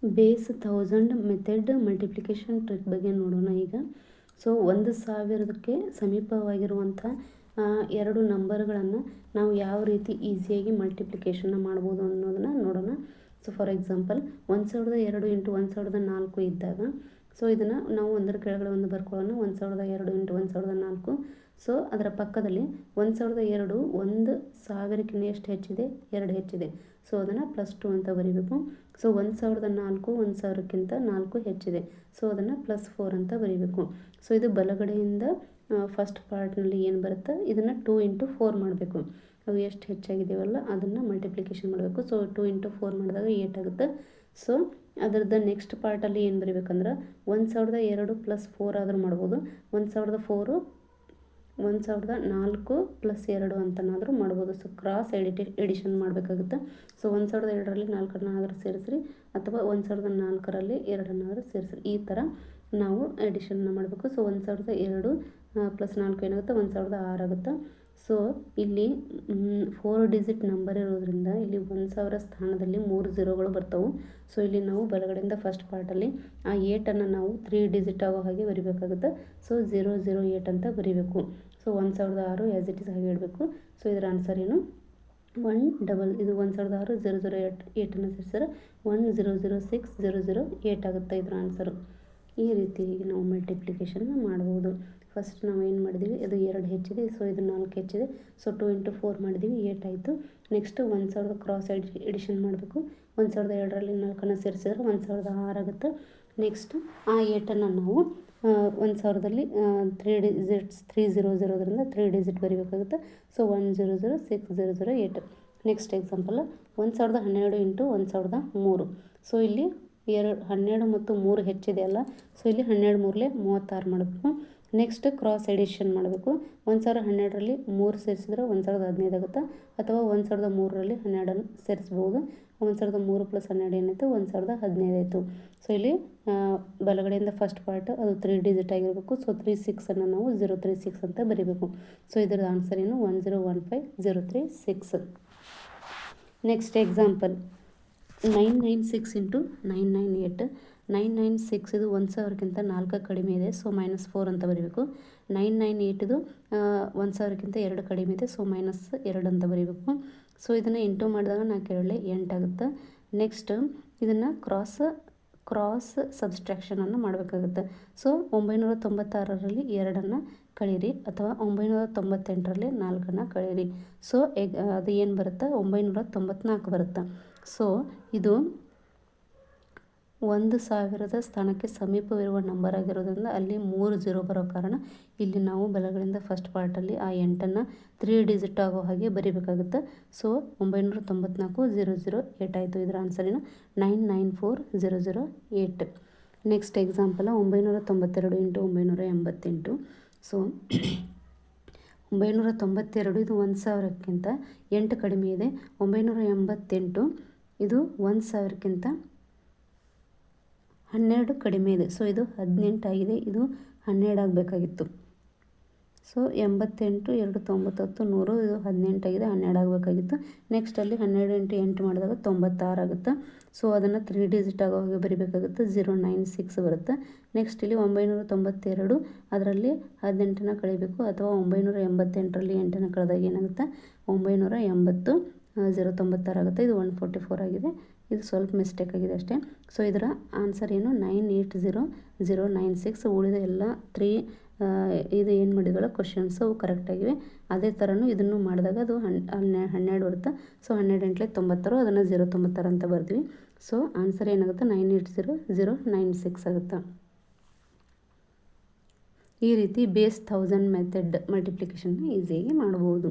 Base 1000 method multiplication trick ಬಗ್ಗೆ ನೋಡೋಣ ಈಗ. ಸೊ 1000ಕ್ಕೆ ಸಮೀಪವಾಗಿರುವಂಥ ಎರಡು ನಂಬರ್ಗಳನ್ನು ನಾವು ಯಾವ ರೀತಿ ಈಸಿಯಾಗಿ ಮಲ್ಟಿಪ್ಲಿಕೇಶನ್ನ ಮಾಡ್ಬೋದು ಅನ್ನೋದನ್ನು ನೋಡೋಣ. ಸೊ ಫಾರ್ ಎಕ್ಸಾಂಪಲ್ 1002 ಇಂಟು 1004 ಇದ್ದಾಗ ಸೊ ಇದನ್ನು ನಾವು ಒಂದರ ಕೆಳಗಡೆ ಒಂದು ಬರ್ಕೊಳ್ಳೋಣ. 1002 ಇಂಟು 1004. ಸೊ ಅದರ ಪಕ್ಕದಲ್ಲಿ 1002 1000ಕ್ಕಿಂತ ಎಷ್ಟು ಹೆಚ್ಚಿದೆ? 2 ಹೆಚ್ಚಿದೆ. ಸೊ ಅದನ್ನು +2 ಅಂತ ಬರೀಬೇಕು. ಸೊ 1004 1000ಕ್ಕಿಂತ 4 ಹೆಚ್ಚಿದೆ. ಸೊ ಅದನ್ನು +4 ಅಂತ ಬರೀಬೇಕು. ಸೊ ಇದು ಬಲಗಡೆಯಿಂದ ಫಸ್ಟ್ ಪಾರ್ಟ್ನಲ್ಲಿ ಏನು ಬರುತ್ತೆ ಇದನ್ನು 2 ಇಂಟು 4 ಮಾಡಬೇಕು. ಅವು ಎಷ್ಟು ಹೆಚ್ಚಾಗಿದೆಯಲ್ಲ ಅದನ್ನು ಮಲ್ಟಿಪ್ಲಿಕೇಶನ್ ಮಾಡಬೇಕು. ಸೊ 2 ಇಂಟು 4 ಮಾಡಿದಾಗ 8 ಆಗುತ್ತೆ. ಸೊ ಅದರದ್ದು ನೆಕ್ಸ್ಟ್ ಪಾರ್ಟಲ್ಲಿ ಏನು ಬರೀಬೇಕಂದ್ರೆ 1002 + 4 ಆದರೂ ಮಾಡ್ಬೋದು. 1004 +2 ಅಂತನಾದರೂ ಮಾಡ್ಬೋದು. ಸೊ ಕ್ರಾಸ್ ಎಡಿಷನ್ ಮಾಡಬೇಕಾಗುತ್ತೆ. ಸೊ 1002ರಲ್ಲಿ 4 ಸೇರಿಸ್ರಿ ಅಥವಾ 1004ರಲ್ಲಿ 2 ಸೇರಿಸ್ರಿ. ಈ ಥರ ನಾವು ಎಡಿಷನ್ನ ಮಾಡಬೇಕು. ಸೊ 1002 + 4 ಏನಾಗುತ್ತೆ? 1006 ಆಗುತ್ತೆ. ಸೊ ಇಲ್ಲಿ 4 ಡಿಜಿಟ್ ನಂಬರ್ ಇರೋದ್ರಿಂದ ಇಲ್ಲಿ 1000 ಸ್ಥಾನದಲ್ಲಿ 3 0ಗಳು ಬರ್ತವೆ. ಸೊ ಇಲ್ಲಿ ನಾವು ಬಲಗಡೆಯಿಂದ ಫಸ್ಟ್ ಪಾರ್ಟಲ್ಲಿ ಆ 8ಅನ್ನು ನಾವು 3 ಡಿಜಿಟ್ ಆಗೋ ಹಾಗೆ ಬರಿಬೇಕಾಗುತ್ತೆ. ಸೊ 008 ಅಂತ ಬರಿಬೇಕು. ಸೊ 1006 ಆ್ಯಸ್ ಇಟ್ ಇಸ್ ಹಾಗೆ ಇಡಬೇಕು. ಸೊ ಇದರ ಆನ್ಸರ್ ಏನು? 1 ಇದು 1006 008 ಸೇರಿಸಿದ್ರೆ 1006 ಆಗುತ್ತೆ ಇದರ ಆನ್ಸರು. ಈ ರೀತಿ ನಾವು ಮಲ್ಟಿಪ್ಲಿಕೇಶನ್ನ ಮಾಡ್ಬೋದು. ಫಸ್ಟ್ ನಾವು ಏನು ಮಾಡಿದ್ದೀವಿ, ಅದು 2 ಹೆಚ್ಚಿದೆ. ಸೊ ಇದು 4 ಹೆಚ್ಚಿದೆ. ಸೊ 2 ಇಂಟು 4 ಮಾಡಿದ್ದೀವಿ, 8 ಆಯಿತು. ನೆಕ್ಸ್ಟ್ 1000 ಕ್ರಾಸ್ ಎಡಿಷನ್ ಮಾಡಬೇಕು. 1002ರಲ್ಲಿ 4 ಸೇರಿಸಿದ್ರೆ 1006 ಆಗುತ್ತೆ. ನೆಕ್ಸ್ಟ್ ಆ 8ಅನ್ನು ನಾವು 1000ದಲ್ಲಿ 3 ಡಿಜಿಟ್ಸ್ 300 ಇರೋದ್ರಿಂದ 3 ಡಿಜಿಟ್ ಬರೀಬೇಕಾಗುತ್ತೆ. So 100608. Next example 1012 into 1003. So ಇಲ್ಲಿ 12 ಮತ್ತು 3 ಹೆಚ್ಚಿದೆ ಅಲ್ಲ. ಸೊ ಇಲ್ಲಿ 12 3 36 ಮಾಡಬೇಕು. ನೆಕ್ಸ್ಟ್ ಕ್ರಾಸ್ ಎಡಿಷನ್ ಮಾಡಬೇಕು. 1012ರಲ್ಲಿ 3 ಸೇರಿಸಿದ್ರೆ 1015 ಆಗುತ್ತೆ. ಅಥವಾ 1003ರಲ್ಲಿ 12 ಸೇರಿಸ್ಬೋದು. 1003 + 12 ಏನಾಯಿತು? 1015 ಆಯಿತು. ಸೊ ಇಲ್ಲಿ ಬಲಗಡೆಯಿಂದ ಫಸ್ಟ್ ಪಾರ್ಟ್ ಅದು 3 ಡಿಜಿಟ್ ಆಗಿರಬೇಕು. ಸೊ 36ಅನ್ನು ನಾವು 036 ಅಂತ ಬರೀಬೇಕು. ಸೊ ಇದರ ಆನ್ಸರ್ ಏನು? 1015036. Next example 996 into 998. 996 ಇದು 1000ಕ್ಕಿಂತ 4 ಕಡಿಮೆ ಇದೆ. ಸೊ -4 ಅಂತ ಬರೀಬೇಕು. 998 ಇದು 1000ಕ್ಕಿಂತ 2 ಕಡಿಮೆ ಇದೆ. ಸೊ -2 ಅಂತ ಬರೀಬೇಕು. ಸೊ ಇದನ್ನು ಇಂಟು ಮಾಡಿದಾಗ 4 8 ಆಗುತ್ತೆ. ನೆಕ್ಸ್ಟ್ ಇದನ್ನು ಕ್ರಾಸ್ ಸಬ್ಸ್ಟ್ರಾಕ್ಷನನ್ನು ಮಾಡಬೇಕಾಗುತ್ತೆ. ಸೊ 996ರಲ್ಲಿ 2 ಕಳೀರಿ ಅಥವಾ 998ರಲ್ಲಿ 4 ಕಳೀರಿ. ಸೊ ಅದು ಏನು ಬರುತ್ತೆ? 994 ಬರುತ್ತೆ. ಸೊ ಇದು 1000 ಸ್ಥಾನಕ್ಕೆ ಸಮೀಪವಿರುವ ನಂಬರ್ ಆಗಿರೋದ್ರಿಂದ ಅಲ್ಲಿ 3 0 ಬರೋ ಕಾರಣ ಇಲ್ಲಿ ನಾವು ಬಲಗಡೆಯಿಂದ ಫಸ್ಟ್ ಪಾರ್ಟಲ್ಲಿ ಆ 8ಅನ್ನು 3 ಡಿಜಿಟ್ ಆಗೋ ಹಾಗೆ ಬರೀಬೇಕಾಗುತ್ತೆ. ಸೊ 994 008 ಆಯಿತು. ಇದರ ಆನ್ಸರ್ ಏನು? 994008. Next example 992 into 988. ಸೊ 992 ಇದು 1000ಕ್ಕಿಂತ 8 ಕಡಿಮೆ ಇದೆ. 988 ಇದು 1000ಕ್ಕಿಂತ 12 ಕಡಿಮೆ ಇದೆ. ಸೊ ಇದು 18 ಆಗಿದೆ. ಇದು 12 ಆಗಬೇಕಾಗಿತ್ತು. ಸೊ 88 2 90 100 ಇದು 18 ಆಗಿದೆ. 12 ಆಗಬೇಕಾಗಿತ್ತು. ನೆಕ್ಸ್ಟ್ ಅಲ್ಲಿ 12 ಇಂಟು 8 ಮಾಡಿದಾಗ 96 ಆಗುತ್ತೆ. ಸೊ ಅದನ್ನು 3 ಡಿಜಿಟ್ ಆಗೋ ಹಾಗೆ ಬರೀಬೇಕಾಗುತ್ತೆ. 096 ಬರುತ್ತೆ. ನೆಕ್ಸ್ಟ್ ಇಲ್ಲಿ 992 ಅದರಲ್ಲಿ 18ನ ಕಳಿಬೇಕು ಅಥವಾ 988ರಲ್ಲಿ 8ನ ಕಳೆದಾಗ ಏನಾಗುತ್ತೆ? 980 096 ಆಗುತ್ತೆ. ಇದು 144 ಆಗಿದೆ. ಇದು ಸ್ವಲ್ಪ ಮಿಸ್ಟೇಕ್ ಆಗಿದೆ ಅಷ್ಟೇ. ಸೊ ಇದರ ಆನ್ಸರ್ ಏನು? 980096. ಉಳಿದ ಎಲ್ಲ 3 ಇದು ಏನು ಮಾಡಿದ್ವಲ್ಲ ಕ್ವಶನ್ಸ್ ಅವು ಕರೆಕ್ಟಾಗಿವೆ. ಅದೇ ಥರನೂ ಇದನ್ನು ಮಾಡಿದಾಗ ಅದು 12 ಬರುತ್ತೆ. ಸೊ 12 8 96 ಅದನ್ನು 096 ಅಂತ ಬರ್ತೀವಿ. ಸೊ ಆನ್ಸರ್ ಏನಾಗುತ್ತೆ? 980096 ಆಗುತ್ತೆ. ಈ ರೀತಿ ಬೇಸ್ 1000 ಮೆಥಡ್ ಮಲ್ಟಿಪ್ಲಿಕೇಶನ್ನ ಈಸಿಯಾಗಿ ಮಾಡ್ಬೋದು.